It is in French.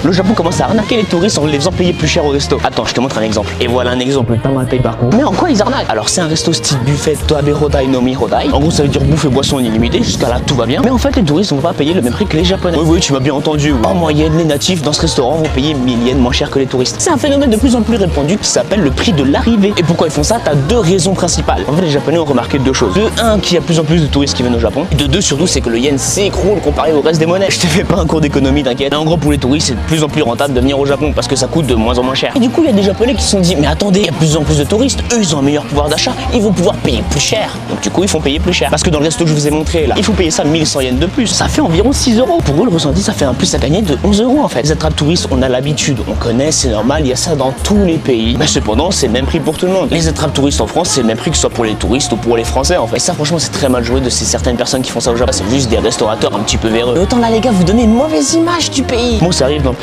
Le Japon commence à arnaquer les touristes en les faisant payer plus cher au resto. Attends, je te montre un exemple. Et voilà un exemple. Par contre. Mais en quoi ils arnaquent? Alors c'est un resto style buffet Toabe Hodai no Mi Hodai. En gros ça veut dire bouffe et boisson illimitée. Jusqu'à là tout va bien. Mais en fait les touristes vont pas payer le même prix que les Japonais. Oui tu m'as bien entendu. En moyenne les natifs dans ce restaurant vont payer 1000 yens moins cher que les touristes. C'est un phénomène de plus en plus répandu qui s'appelle le prix de l'arrivée. Et pourquoi ils font ça? T'as deux raisons principales. En fait les Japonais ont remarqué deux choses. De un, qu'il y a de plus en plus de touristes qui viennent au Japon. Et de deux surtout, c'est que le yen s'écroule comparé au reste des monnaies. Je te fais pas un cours d'économie, t'inquiète. En gros pour les touristes c'est de plus en plus rentable de venir au Japon parce que ça coûte de moins en moins cher. Et du coup il y a des Japonais qui se sont dit mais attendez, il y a de plus en plus de touristes, eux ils ont un meilleur pouvoir d'achat, ils vont pouvoir payer plus cher. Donc du coup ils font payer plus cher. Parce que dans le resto que je vous ai montré là, il faut payer ça 1100 yens de plus. Ça fait environ 6 euros. Pour eux le ressenti ça fait un plus à gagner de 11 euros en fait. Les attrapes touristes on a l'habitude, on connaît, c'est normal, il y a ça dans tous les pays. Mais cependant c'est le même prix pour tout le monde. Les attrapes touristes en France c'est le même prix que ce soit pour les touristes ou pour les Français en fait. Et ça franchement c'est très mal joué de ces certaines personnes qui font ça au Japon. C'est juste des restaurateurs un petit peu véreux. Et autant là les gars vous donnez une mauvaise image du pays. Moi ça arrive dans le